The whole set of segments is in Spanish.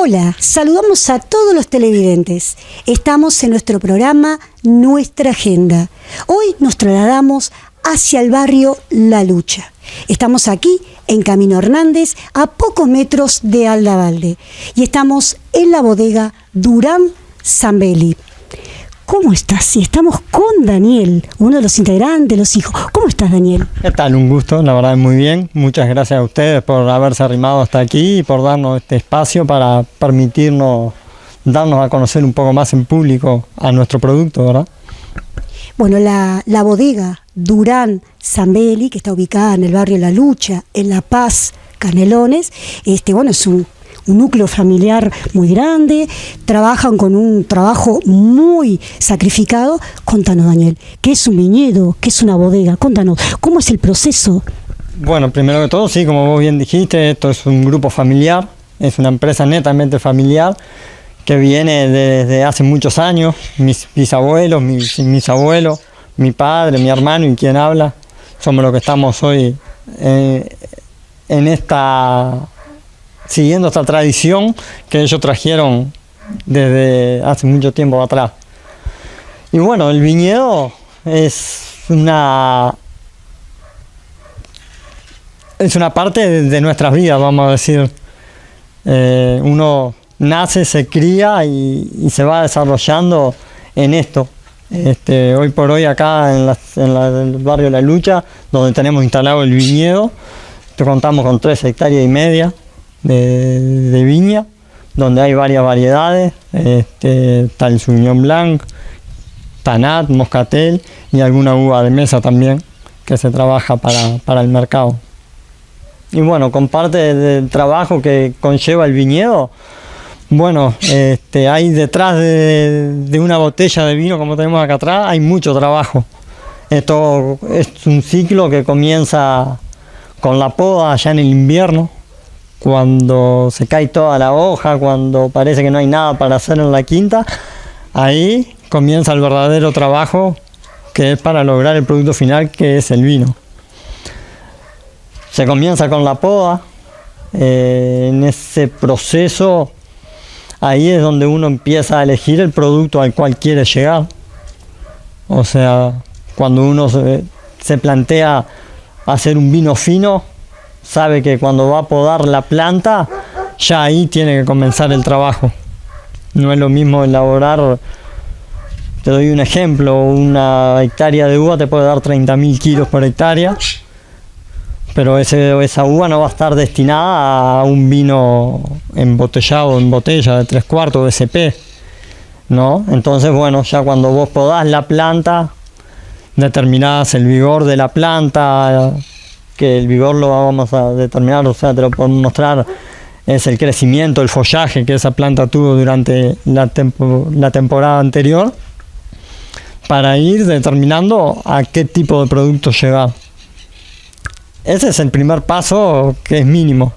Hola, saludamos a todos los televidentes. Estamos en nuestro programa Nuestra Agenda. Hoy nos trasladamos hacia el barrio La Lucha. Estamos aquí en Camino Hernández, a pocos metros de Aldavalde. Y estamos en la bodega Durán Zambelli. ¿Cómo estás? Y estamos con Daniel, uno de los integrantes, los hijos. ¿Cómo estás, Daniel? ¿Qué tal? Un gusto, la verdad, muy bien. Muchas gracias a ustedes por haberse arrimado hasta aquí y por darnos este espacio para permitirnos darnos a conocer un poco más en público a nuestro producto, ¿verdad? Bueno, la bodega Durán Zambelli, que está ubicada en el barrio La Lucha, en La Paz, Canelones, bueno, es un núcleo familiar muy grande, trabajan con un trabajo muy sacrificado. Contanos, Daniel, ¿qué es un viñedo? ¿Qué es una bodega? Contanos, ¿cómo es el proceso? Bueno, primero que todo, sí, como vos bien dijiste, esto es un grupo familiar, es una empresa netamente familiar que viene desde hace muchos años. Mis bisabuelos, mis abuelos, mi padre, mi hermano y quien habla, somos los que estamos hoy siguiendo esta tradición que ellos trajeron desde hace mucho tiempo atrás. Y bueno, el viñedo es una parte de nuestras vidas, vamos a decir. Uno nace, se cría y se va desarrollando en esto. Hoy por hoy acá en el barrio La Lucha, donde tenemos instalado el viñedo, contamos con 3,5 hectáreas de viña, donde hay varias variedades. Está el Sauvignon Blanc, Tanat, Moscatel y alguna uva de mesa también que se trabaja para el mercado. Y bueno, con parte del trabajo que conlleva el viñedo, bueno, hay detrás de una botella de vino como tenemos acá atrás, hay mucho trabajo. Esto es un ciclo que comienza con la poda allá en el invierno, cuando se cae toda la hoja, cuando parece que no hay nada para hacer en la quinta. Ahí comienza el verdadero trabajo, que es para lograr el producto final, que es el vino. Se comienza con la poda. En ese proceso, ahí es donde uno empieza a elegir el producto al cual quiere llegar. O sea, cuando uno se plantea hacer un vino fino, sabe que cuando va a podar la planta, ya ahí tiene que comenzar el trabajo. No es lo mismo elaborar, te doy un ejemplo, una hectárea de uva te puede dar 30.000 kilos por hectárea, pero esa uva no va a estar destinada a un vino embotellado en botella de 3/4 de SP, ¿no? Entonces, bueno, ya cuando vos podás la planta, determinás el vigor de la planta, que el vigor lo vamos a determinar, o sea, te lo podemos mostrar, es el crecimiento, el follaje que esa planta tuvo durante la temporada anterior, para ir determinando a qué tipo de producto llegar. Ese es el primer paso, que es mínimo,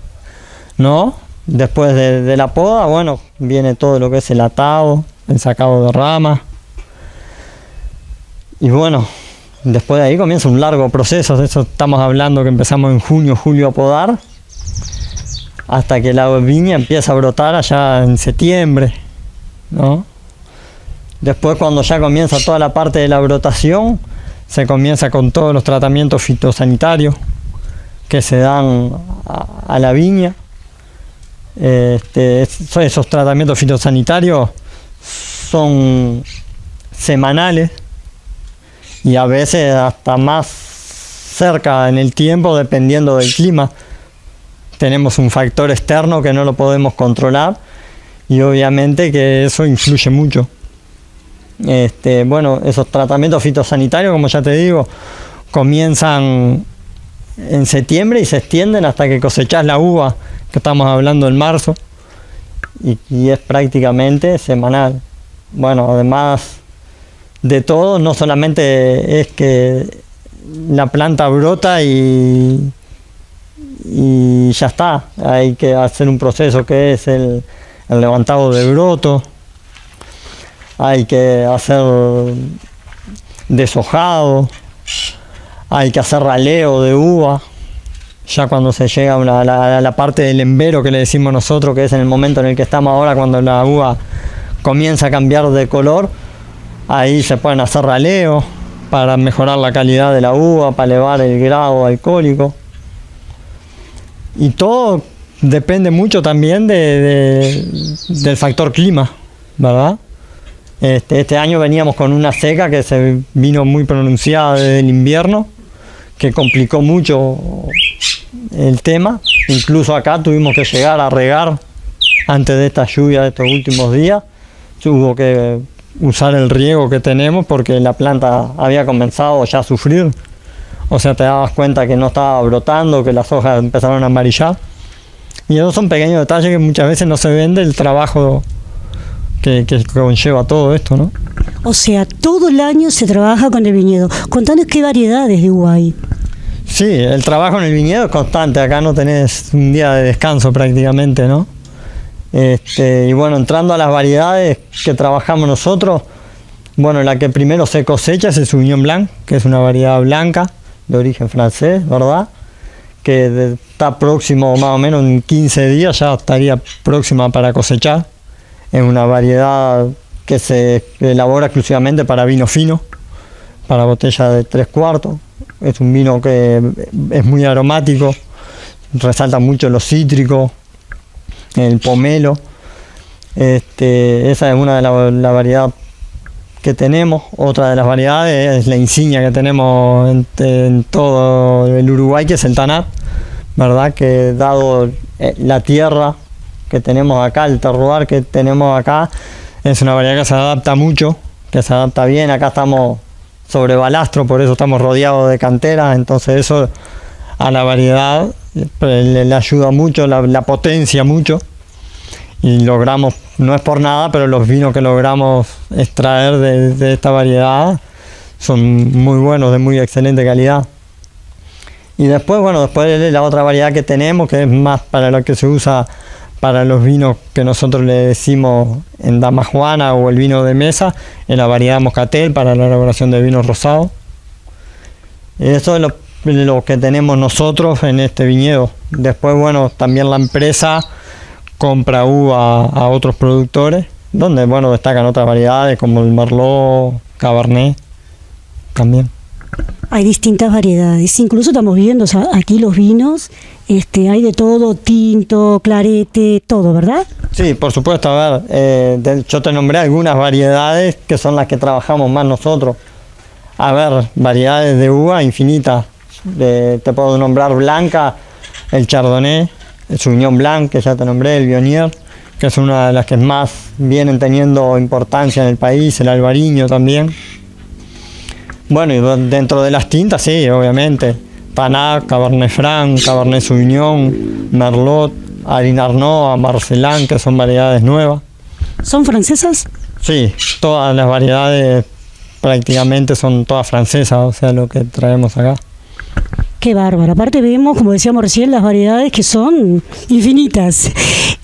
¿no? Después de la poda, bueno, viene todo lo que es el atado, el sacado de ramas. Y bueno, después de ahí comienza un largo proceso. De eso estamos hablando que empezamos en junio, julio a podar, hasta que la viña empieza a brotar allá en septiembre, ¿no? Después, cuando ya comienza toda la parte de la brotación, se comienza con todos los tratamientos fitosanitarios que se dan a la viña. Esos tratamientos fitosanitarios son semanales y a veces hasta más cerca en el tiempo, dependiendo del clima. Tenemos un factor externo que no lo podemos controlar y obviamente que eso influye mucho. Bueno, esos tratamientos fitosanitarios, como ya te digo, comienzan en septiembre y se extienden hasta que cosechás la uva, que estamos hablando en marzo, y es prácticamente semanal. Bueno, además de todo, no solamente es que la planta brota y ya está, hay que hacer un proceso que es el levantado de broto, hay que hacer deshojado, hay que hacer raleo de uva, Ya cuando se llega a la parte del embero que le decimos nosotros, que es en el momento en el que estamos ahora, cuando la uva comienza a cambiar de color, ahí se pueden hacer raleos para mejorar la calidad de la uva, para elevar el grado alcohólico. Y todo depende mucho también del factor clima, ¿verdad? Este año veníamos con una seca que se vino muy pronunciada desde el invierno, que complicó mucho el tema. Incluso acá tuvimos que llegar a regar antes de esta lluvia de estos últimos días. Hubo que usar el riego que tenemos porque la planta había comenzado ya a sufrir. O sea, te dabas cuenta que no estaba brotando, que las hojas empezaron a amarillar. Y esos son pequeños detalles que muchas veces no se ven del trabajo que conlleva todo esto, ¿no? O sea, todo el año se trabaja con el viñedo. Contanos qué variedades de uva hay. Sí, el trabajo en el viñedo es constante. Acá no tenés un día de descanso prácticamente, ¿no? Y bueno, entrando a las variedades que trabajamos nosotros, bueno, la que primero se cosecha es el Sauvignon Blanc, que es una variedad blanca de origen francés, ¿verdad? Que está próximo, más o menos en 15 días ya estaría próxima para cosechar. Es una variedad que se elabora exclusivamente para vino fino, para botella de 3/4. Es un vino que es muy aromático, resalta mucho los cítricos, el pomelo. Esa es una de las variedades que tenemos. Otra de las variedades es la insignia que tenemos en todo el Uruguay, que es el Tanat, ¿verdad? Que dado la tierra que tenemos acá, el terroir que tenemos acá, es una variedad que se adapta mucho, que se adapta bien. Acá estamos sobre balastro, por eso estamos rodeados de canteras, entonces eso a la variedad le ayuda mucho, la potencia mucho, y logramos, no es por nada, pero los vinos que logramos extraer de esta variedad son muy buenos, de muy excelente calidad. Y después, bueno, después la otra variedad que tenemos, que es más para lo que se usa para los vinos que nosotros le decimos en Dama Juana o el vino de mesa, es la variedad Moscatel para la elaboración de vinos rosados. Eso es lo que tenemos nosotros en este viñedo. Después, bueno, también la empresa compra uva a otros productores, donde, bueno, destacan otras variedades como el Merlot, Cabernet, también. Hay distintas variedades, incluso estamos viendo aquí los vinos, hay de todo, tinto, clarete, todo, ¿verdad? Sí, por supuesto. A ver, yo te nombré algunas variedades que son las que trabajamos más nosotros. A ver, variedades de uva infinitas. Te puedo nombrar blanca, el Chardonnay, el Sauvignon Blanc, que ya te nombré, el Viognier, que es una de las que más vienen teniendo importancia en el país, el Albariño también. Bueno, y dentro de las tintas, sí, obviamente. Tanat, Cabernet Franc, Cabernet Sauvignon, Merlot, Arinarnois, Marcelin, que son variedades nuevas. ¿Son francesas? Sí, todas las variedades prácticamente son todas francesas, o sea, lo que traemos acá. Qué bárbaro. Aparte vemos, como decíamos recién, las variedades que son infinitas.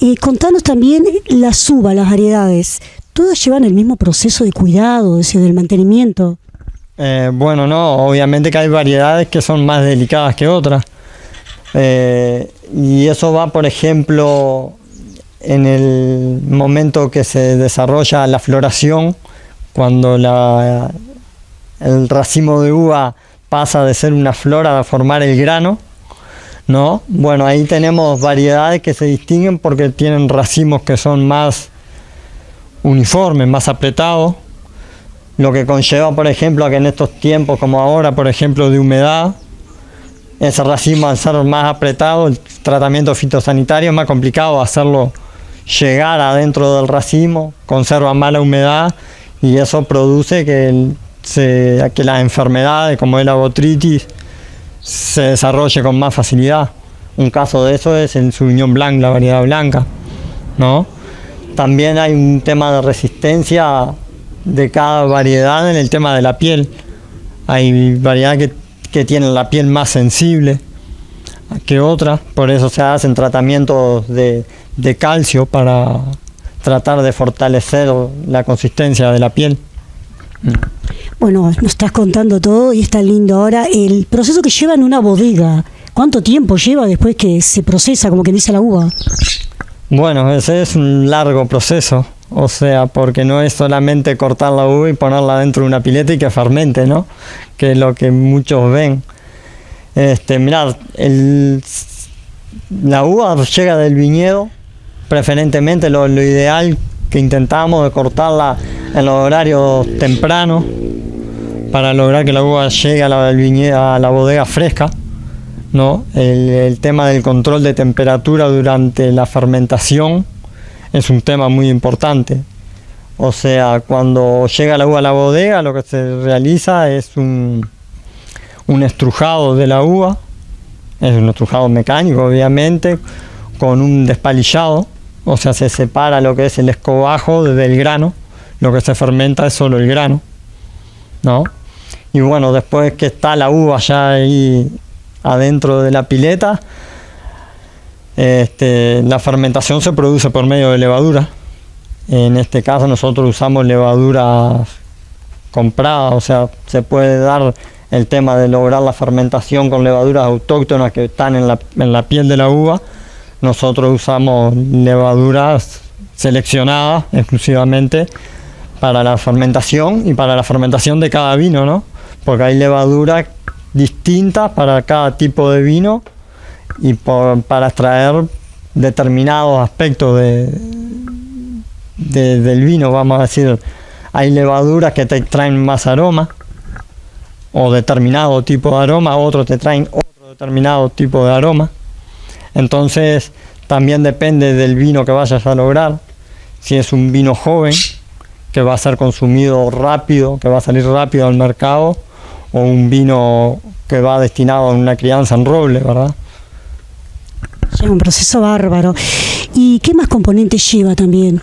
Y contanos también las uvas, las variedades. ¿Todas llevan el mismo proceso de cuidado, del mantenimiento? Bueno, no, obviamente que hay variedades que son más delicadas que otras. Y eso va, por ejemplo, en el momento que se desarrolla la floración, cuando el racimo de uva pasa de ser una flor a formar el grano, ¿no? Bueno, ahí tenemos variedades que se distinguen porque tienen racimos que son más uniformes, más apretados, lo que conlleva, por ejemplo, a que en estos tiempos como ahora, por ejemplo, de humedad, ese racimo, al ser más apretado, el tratamiento fitosanitario es más complicado hacerlo llegar adentro del racimo, conserva mala humedad y eso produce que las enfermedades como la botrytis se desarrolle con más facilidad. Un caso de eso es el Sauvignon Blanc, la variedad blanca, ¿no? También hay un tema de resistencia de cada variedad en el tema de la piel. Hay variedades que tienen la piel más sensible que otras, por eso se hacen tratamientos de calcio para tratar de fortalecer la consistencia de la piel. Bueno, nos estás contando todo y está lindo. Ahora, el proceso que lleva en una bodega, ¿Cuánto tiempo lleva después que se procesa, como que dice la uva? Bueno, ese es un largo proceso, o sea, porque no es solamente cortar la uva y ponerla dentro de una pileta y que fermente, ¿no? Que es lo que muchos ven. Mirad, la uva llega del viñedo, preferentemente lo ideal que intentamos de cortarla en los horarios tempranos para lograr que la uva llegue a la bodega fresca, ¿no? El tema del control de temperatura durante la fermentación es un tema muy importante. O sea, cuando llega la uva a la bodega, lo que se realiza es un estrujado de la uva, es un estrujado mecánico obviamente, con un despalillado, o sea, se separa lo que es el escobajo del grano, lo que se fermenta es solo el grano, ¿no? Y bueno, después que está la uva ya ahí adentro de la pileta, la fermentación se produce por medio de levadura. En este caso nosotros usamos levadura comprada, o sea, se puede dar el tema de lograr la fermentación con levaduras autóctonas que están en la piel de la uva. Nosotros usamos levaduras seleccionadas exclusivamente para la fermentación y para la fermentación de cada vino, ¿no? Porque hay levaduras distintas para cada tipo de vino y para extraer determinados aspectos del vino, vamos a decir. Hay levaduras que te traen más aroma o determinado tipo de aroma, otros te traen otro determinado tipo de aroma. Entonces también depende del vino que vayas a lograr. Si es un vino joven que va a ser consumido rápido, que va a salir rápido al mercado, o un vino que va destinado a una crianza en roble, ¿verdad? Lleva un proceso bárbaro. ¿Y qué más componentes lleva también?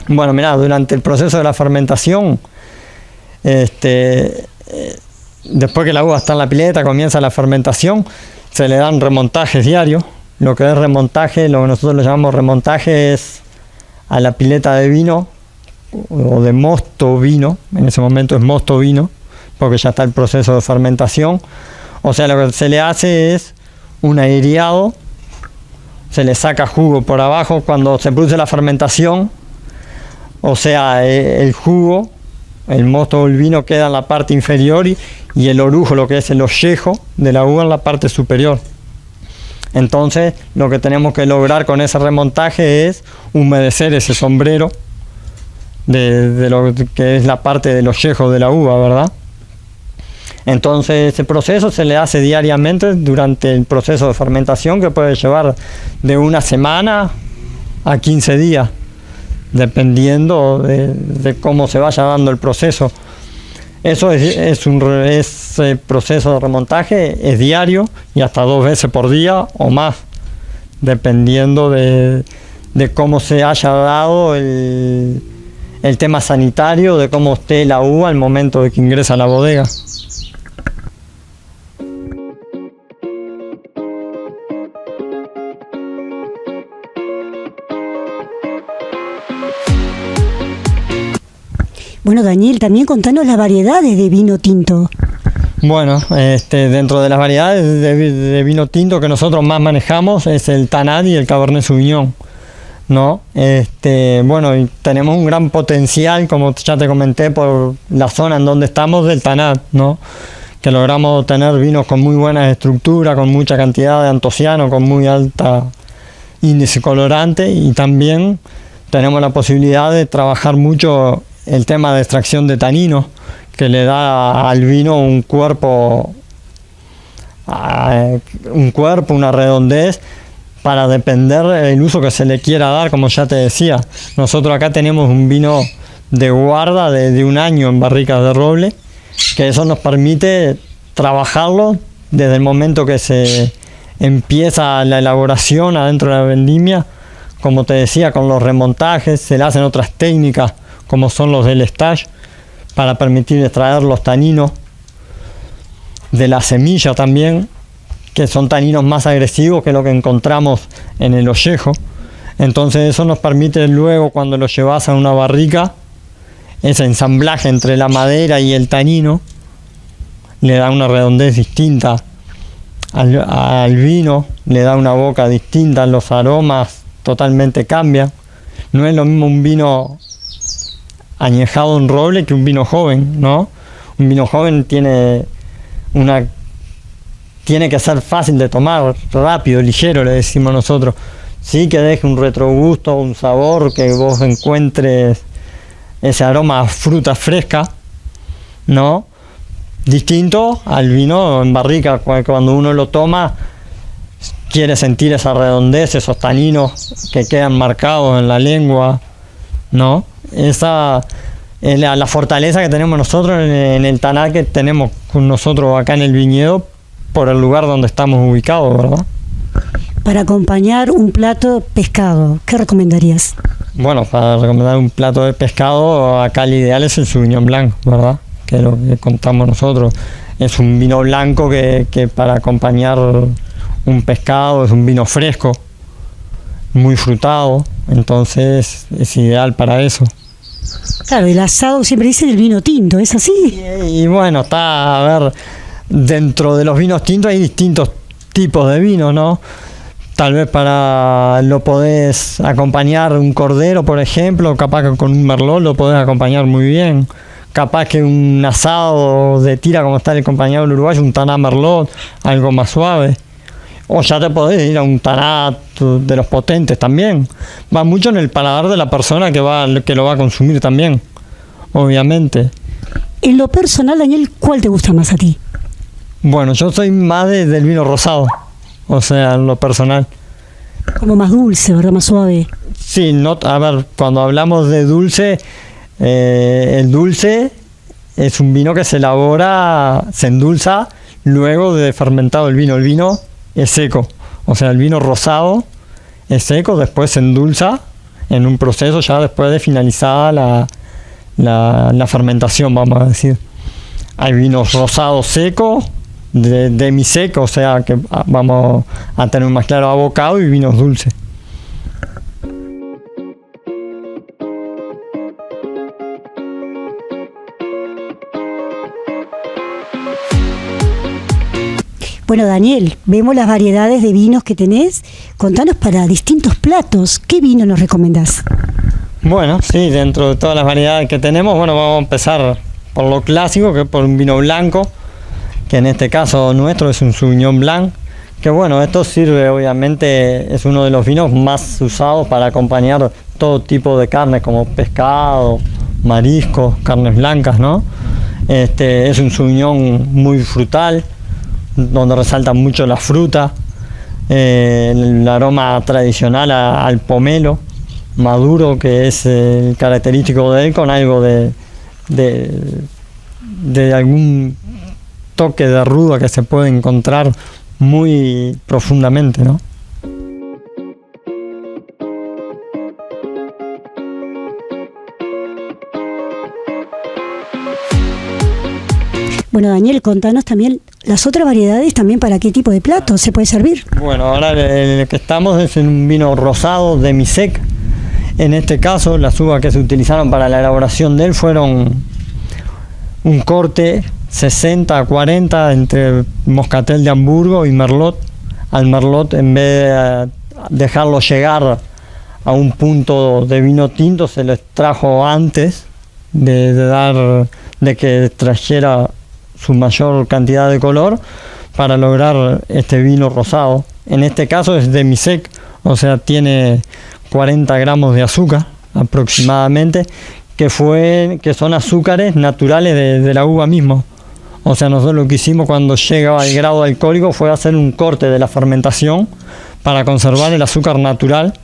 Bueno, mirá, durante el proceso de la fermentación, después que la uva está en la pileta, comienza la fermentación, se le dan remontajes diarios. Lo que es remontaje, lo que nosotros lo llamamos remontaje, es a la pileta de vino o de mosto vino, en ese momento es mosto vino, porque ya está el proceso de fermentación. O sea, lo que se le hace es un aireado, se le saca jugo por abajo cuando se produce la fermentación. O sea, el jugo, el mosto o el vino queda en la parte inferior y el orujo, lo que es el ollejo de la uva, en la parte superior. Entonces, lo que tenemos que lograr con ese remontaje es humedecer ese sombrero de lo que es la parte del ollejo de la uva, ¿verdad? Entonces, ese proceso se le hace diariamente durante el proceso de fermentación, que puede llevar de una semana a 15 días, dependiendo de cómo se vaya dando el proceso. Ese proceso de remontaje es diario y hasta 2 veces por día o más, dependiendo de cómo se haya dado el tema sanitario, de cómo esté la uva al momento de que ingresa a la bodega. Bueno, Daniel, también contanos las variedades de vino tinto. Bueno, dentro de las variedades de vino tinto que nosotros más manejamos es el Tannat y el Cabernet Sauvignon, ¿no? Bueno, y tenemos un gran potencial, como ya te comenté, por la zona en donde estamos del Tannat, ¿no? Que logramos tener vinos con muy buena estructura, con mucha cantidad de antociano, con muy alta índice colorante, y también tenemos la posibilidad de trabajar mucho el tema de extracción de taninos, que le da al vino un cuerpo, una redondez, para depender el uso que se le quiera dar, como ya te decía. Nosotros acá tenemos un vino de guarda de 1 año en barricas de roble, que eso nos permite trabajarlo desde el momento que se empieza la elaboración adentro de la vendimia. Como te decía, con los remontajes se le hacen otras técnicas, como son los del stage, para permitir extraer los taninos de la semilla también, que son taninos más agresivos que lo que encontramos en el ollejo. Entonces eso nos permite luego, cuando lo llevas a una barrica, ese ensamblaje entre la madera y el tanino le da una redondez distinta al vino, le da una boca distinta, los aromas totalmente cambian. No es lo mismo un vino añejado en roble que un vino joven, ¿no? Un vino joven tiene que ser fácil de tomar, rápido, ligero, le decimos nosotros. Sí, que deje un retrogusto, un sabor, que vos encuentres ese aroma a fruta fresca, ¿no? Distinto al vino en barrica, cuando uno lo toma, quiere sentir esa redondez, esos taninos que quedan marcados en la lengua, ¿no? Esa es la fortaleza que tenemos nosotros en el tanar que tenemos con nosotros acá en el viñedo por el lugar donde estamos ubicados, ¿verdad? Para acompañar un plato pescado, ¿qué recomendarías? Bueno, para recomendar un plato de pescado, acá el ideal es el Sauvignon Blanc, ¿verdad? Que es lo que contamos nosotros. Es un vino blanco que para acompañar un pescado es un vino fresco, muy frutado, entonces es ideal para eso. Claro, el asado siempre dice el vino tinto, ¿es así? Y bueno, a ver, dentro de los vinos tintos hay distintos tipos de vinos, ¿no? Tal vez lo podés acompañar un cordero, por ejemplo, capaz que con un merlot lo podés acompañar muy bien. Capaz que un asado de tira, como está el compañero uruguayo, un taná merlot, algo más suave. O ya te podés ir a un taná de los potentes también. Va mucho en el paladar de la persona que lo va a consumir también, obviamente. En lo personal, Daniel, ¿cuál te gusta más a ti? Bueno, yo soy más del vino rosado, o sea, en lo personal. Como más dulce, ¿verdad? Más suave. Sí, a ver, cuando hablamos de dulce, el dulce es un vino que se endulza luego de fermentado el vino. El vino es seco, o sea, el vino rosado es seco, después se endulza en un proceso ya después de finalizada la fermentación, vamos a decir. Hay vinos rosados secos, demiseco, o sea que vamos a tener más claro abocado, y vinos dulces. Bueno, Daniel, vemos las variedades de vinos que tenés. Contanos para distintos platos, ¿qué vino nos recomendás? Bueno, sí, dentro de todas las variedades que tenemos, bueno, vamos a empezar por lo clásico, que es por un vino blanco, que en este caso nuestro es un Sauvignon Blanc, que bueno, esto sirve, obviamente, es uno de los vinos más usados para acompañar todo tipo de carnes, como pescado, mariscos, carnes blancas, ¿no? Es un Sauvignon muy frutal, donde resalta mucho la fruta, el aroma tradicional al pomelo maduro, que es el característico de él, con algo de algún toque de ruda que se puede encontrar muy profundamente, ¿no? Bueno, Daniel, contanos también las otras variedades, también para qué tipo de plato se puede servir. Bueno, ahora el que estamos es en un vino rosado demi-sec. En este caso, las uvas que se utilizaron para la elaboración de él fueron un corte 60-40 entre Moscatel de Hamburgo y Merlot. Al Merlot, en vez de dejarlo llegar a un punto de vino tinto, se les trajo antes de que trajera su mayor cantidad de color para lograr este vino rosado. En este caso es demi-sec, o sea, tiene 40 gramos de azúcar aproximadamente, que son azúcares naturales de la uva mismo. O sea, nosotros lo que hicimos cuando llega al grado alcohólico fue hacer un corte de la fermentación para conservar el azúcar natural,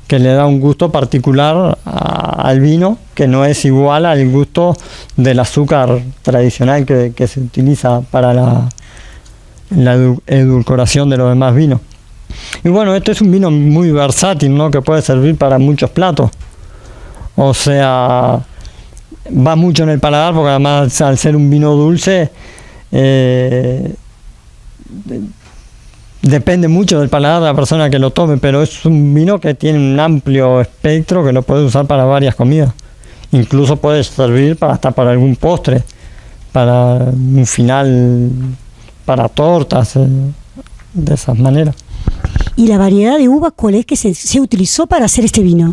que le da un gusto particular al vino, que no es igual al gusto del azúcar tradicional que se utiliza para la edulcoración de los demás vinos. Y bueno, este es un vino muy versátil, ¿no? Que puede servir para muchos platos. O sea, va mucho en el paladar, porque además al ser un vino dulce, depende mucho del paladar de la persona que lo tome, pero es un vino que tiene un amplio espectro que lo puedes usar para varias comidas. Incluso puede servir hasta para algún postre, para un final, para tortas. de esas maneras. ¿Y la variedad de uvas cuál es que se utilizó para hacer este vino?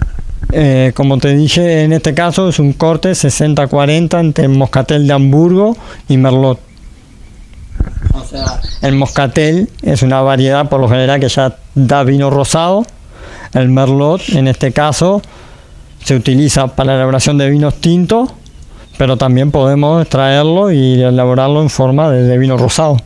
Como te dije, en este caso es un corte 60-40 entre Moscatel de Hamburgo y Merlot. O sea, el Moscatel es una variedad por lo general que ya da vino rosado. El Merlot, en este caso, se utiliza para la elaboración de vinos tintos, pero también podemos extraerlo y elaborarlo en forma de vino rosado.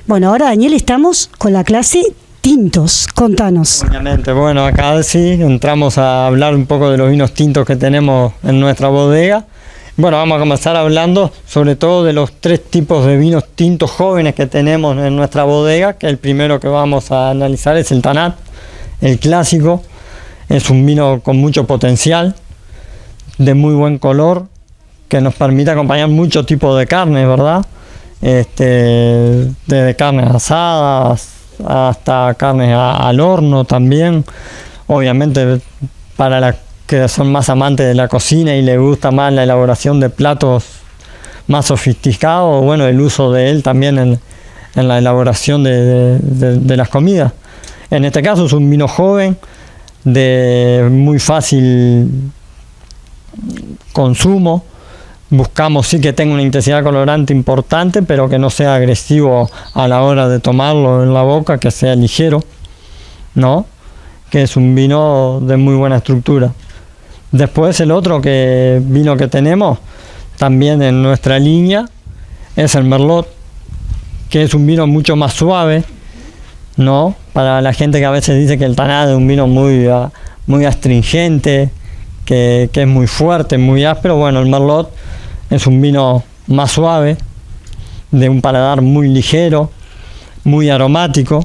Bueno, ahora Daniel estamos con la clase tintos, contanos. Obviamente, bueno, acá sí entramos a hablar un poco de los vinos tintos que tenemos en nuestra bodega. Bueno, vamos a comenzar hablando sobre todo de los 3 tipos de vinos tintos jóvenes que tenemos en nuestra bodega, que el primero que vamos a analizar es el Tanat, el clásico. Es un vino con mucho potencial, de muy buen color, que nos permite acompañar muchos tipos de carnes, ¿verdad? Desde carnes asadas hasta carnes al horno también. Obviamente para las que son más amantes de la cocina y les gusta más la elaboración de platos más sofisticados, bueno, el uso de él también en la elaboración de las comidas. En este caso es un vino joven, de muy fácil consumo. Buscamos sí que tenga una intensidad colorante importante, pero que no sea agresivo a la hora de tomarlo en la boca, que sea ligero, ¿no? Que es un vino de muy buena estructura. Después el otro vino que tenemos también en nuestra línea es el Merlot, que es un vino mucho más suave, ¿no? Para la gente que a veces dice que el Tanat es un vino muy astringente, que es muy fuerte, muy áspero. Bueno, el Merlot es un vino más suave, de un paladar muy ligero, muy aromático.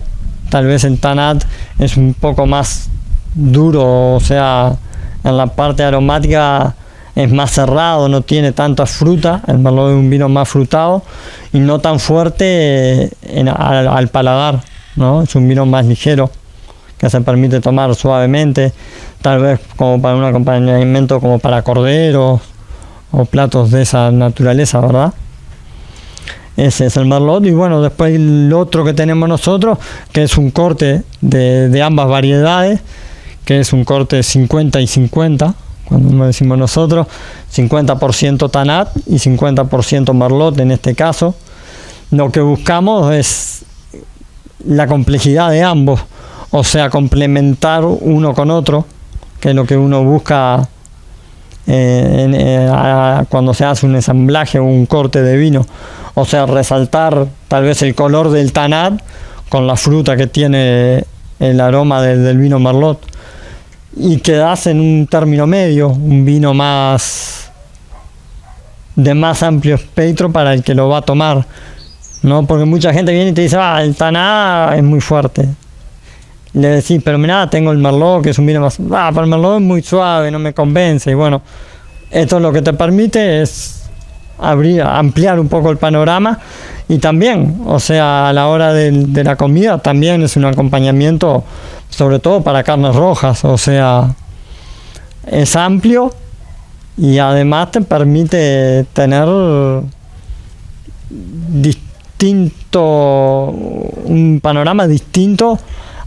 Tal vez el Tanat es un poco más duro, o sea, en la parte aromática es más cerrado, no tiene tanta fruta. El Merlot es un vino más frutado y no tan fuerte al paladar, ¿no? Es un vino más ligero, que se permite tomar suavemente, tal vez como para un acompañamiento como para corderos o platos de esa naturaleza, ¿verdad? Ese es el Merlot. Y bueno, después el otro que tenemos nosotros, que es un corte de ambas variedades, que es un corte 50 y 50, cuando decimos nosotros, 50% Tanat y 50% Merlot en este caso. Lo que buscamos es la complejidad de ambos, o sea, complementar uno con otro, que es lo que uno busca cuando se hace un ensamblaje o un corte de vino. O sea, resaltar tal vez el color del Tanat con la fruta que tiene el aroma del vino Merlot, y quedas en un término medio, un vino de más amplio espectro para el que lo va a tomar, ¿no? Porque mucha gente viene y te dice, el Tanat es muy fuerte. Le decís, pero mirá, tengo el Merlot, que es un vino más... pero el Merlot es muy suave, no me convence. Y bueno, esto lo que te permite es ampliar un poco el panorama. Y también, o sea, a la hora de la comida, también es un acompañamiento, sobre todo para carnes rojas. O sea, es amplio y además te permite tener un panorama distinto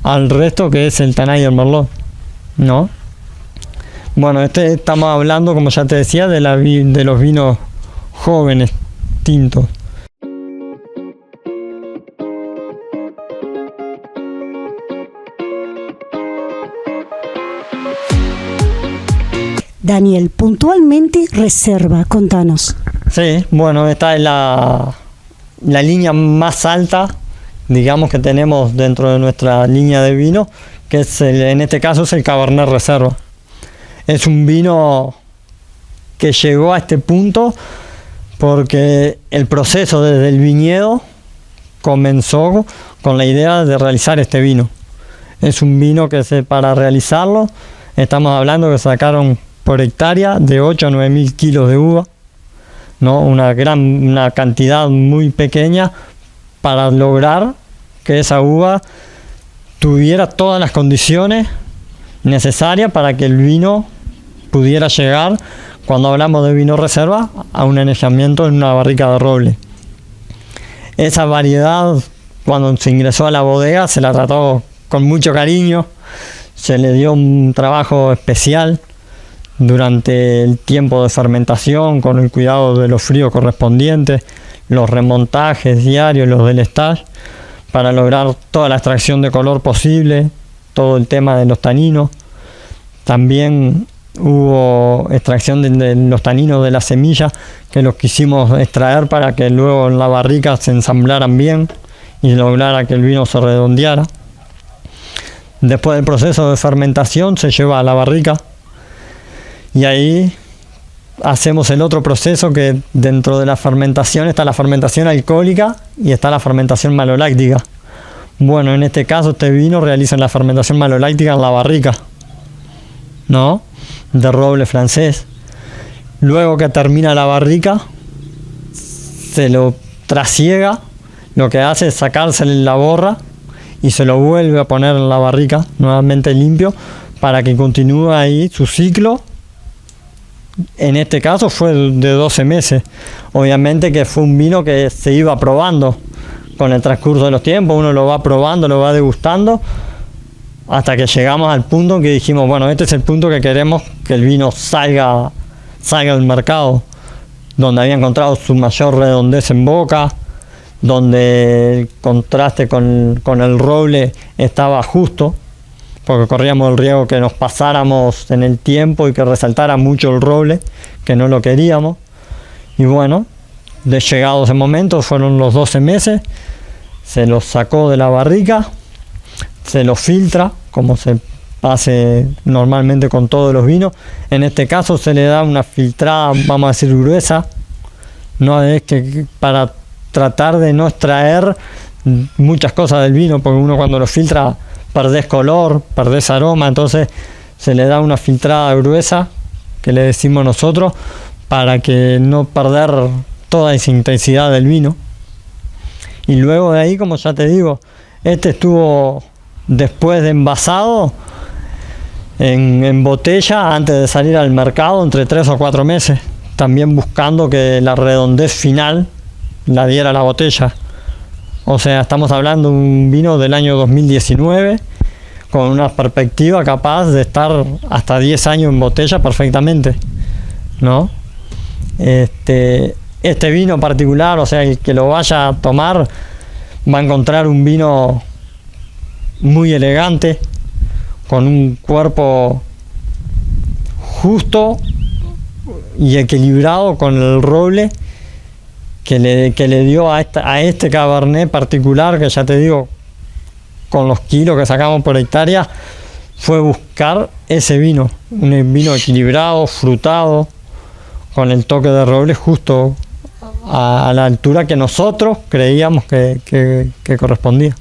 al resto que es el Tanat y el Merlot, ¿no? Bueno, estamos hablando, como ya te decía, de los vinos jóvenes, tintos. Daniel, puntualmente reserva, contanos. Sí, bueno, esta es la línea más alta, digamos, que tenemos dentro de nuestra línea de vino, que es en este caso es el Cabernet Reserva. Es un vino que llegó a este punto porque el proceso desde el viñedo comenzó con la idea de realizar este vino. Es un vino que para realizarlo estamos hablando que sacaron por hectárea de 8 a 9 mil kilos de uva, ¿no? Una cantidad muy pequeña para lograr que esa uva tuviera todas las condiciones necesarias para que el vino pudiera llegar, cuando hablamos de vino reserva, a un añejamiento en una barrica de roble. Esa variedad, cuando se ingresó a la bodega, se la trató con mucho cariño, se le dio un trabajo especial durante el tiempo de fermentación, con el cuidado de los fríos correspondientes, los remontajes diarios, los del stage, para lograr toda la extracción de color posible, todo el tema de los taninos. También hubo extracción de los taninos de la semilla, que los quisimos extraer para que luego en la barrica se ensamblaran bien y lograra que el vino se redondeara. Después del proceso de fermentación se lleva a la barrica y ahí hacemos el otro proceso, que dentro de la fermentación está la fermentación alcohólica y está la fermentación maloláctica. Bueno, en este caso este vino realiza la fermentación maloláctica en la barrica, ¿no?, de roble francés. Luego que termina la barrica, se lo trasiega, lo que hace es sacársele la borra y se lo vuelve a poner en la barrica nuevamente limpio para que continúe ahí su ciclo. En este caso fue de 12 meses. Obviamente que fue un vino que se iba probando con el transcurso de los tiempos, uno lo va probando, lo va degustando, hasta que llegamos al punto en que dijimos, bueno, este es el punto que queremos que el vino salga del mercado, donde había encontrado su mayor redondez en boca, donde el contraste con el roble estaba justo, porque corríamos el riesgo que nos pasáramos en el tiempo y que resaltara mucho el roble, que no lo queríamos. Y bueno, de llegado ese momento, fueron los 12 meses, se los sacó de la barrica, se los filtra, como se hace normalmente con todos los vinos. En este caso se le da una filtrada, vamos a decir, gruesa, no es que para tratar de no extraer muchas cosas del vino, porque uno cuando lo filtra perdés color, perdés aroma, entonces se le da una filtrada gruesa, que le decimos nosotros, para que no perder toda esa intensidad del vino. Y luego de ahí, como ya te digo, este estuvo después de envasado en botella antes de salir al mercado entre 3 o 4 meses, también buscando que la redondez final la diera la botella. O sea, estamos hablando de un vino del año 2019 con una perspectiva capaz de estar hasta 10 años en botella perfectamente, ¿no? Este vino particular, o sea, el que lo vaya a tomar va a encontrar un vino muy elegante, con un cuerpo justo y equilibrado con el roble que le dio a este Cabernet particular, que ya te digo, con los kilos que sacamos por hectárea, fue buscar ese vino, un vino equilibrado, frutado, con el toque de roble justo a la altura que nosotros creíamos que correspondía.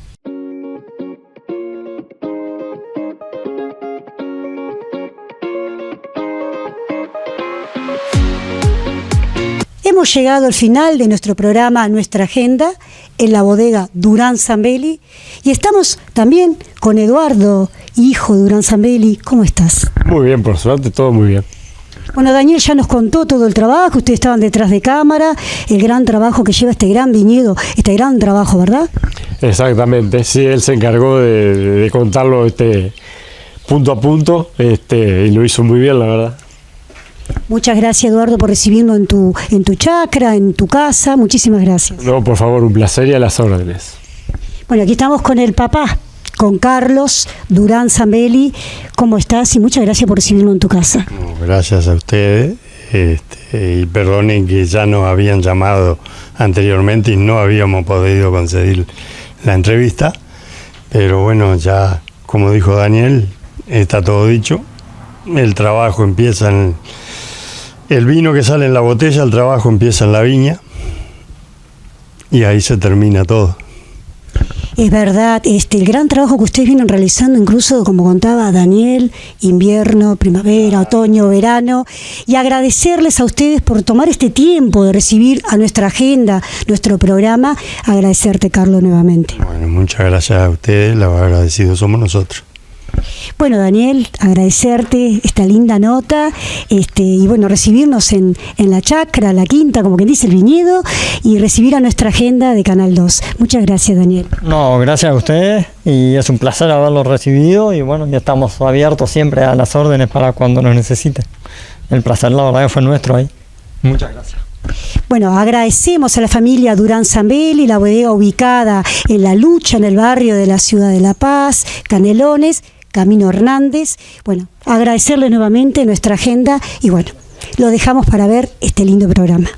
Hemos llegado al final de nuestro programa Nuestra Agenda en la bodega Durán Zambelli y estamos también con Eduardo, hijo de Durán Zambelli. ¿Cómo estás? Muy bien, por suerte, todo muy bien. Bueno, Daniel ya nos contó todo el trabajo, ustedes estaban detrás de cámara, el gran trabajo que lleva este gran viñedo, este gran trabajo, ¿verdad? Exactamente, sí, él se encargó de contarlo punto a punto y lo hizo muy bien, la verdad. Muchas gracias, Eduardo, por recibirnos en tu chacra, en tu casa. Muchísimas gracias. No, por favor, un placer y a las órdenes. Bueno, aquí estamos con el papá, con Carlos Durán Zambelli. ¿Cómo estás? Y muchas gracias por recibirnos en tu casa. Gracias a ustedes. Y perdonen que ya nos habían llamado anteriormente y no habíamos podido conseguir la entrevista. Pero bueno, ya, como dijo Daniel, está todo dicho. El trabajo empieza en el vino que sale en la botella, el trabajo empieza en la viña y ahí se termina todo. Es verdad, el gran trabajo que ustedes vienen realizando, incluso como contaba Daniel, invierno, primavera, otoño, verano, y agradecerles a ustedes por tomar este tiempo de recibir a Nuestra Agenda, nuestro programa. Agradecerte, Carlos, nuevamente. Bueno, muchas gracias a ustedes, los agradecidos somos nosotros. Bueno, Daniel, agradecerte esta linda nota y bueno, recibirnos en la chacra, la quinta, como quien dice, el viñedo, y recibir a nuestra agenda de Canal 2. Muchas gracias, Daniel. No, gracias a ustedes y es un placer haberlo recibido y bueno, ya estamos abiertos siempre a las órdenes para cuando nos necesiten. El placer, la verdad, que fue nuestro ahí. Muchas gracias. Bueno, agradecemos a la familia Durán Zambelli, la bodega ubicada en La Lucha, en el barrio de la ciudad de La Paz, Canelones, Camino Hernández. Bueno, agradecerles nuevamente nuestra agenda y bueno, lo dejamos para ver este lindo programa.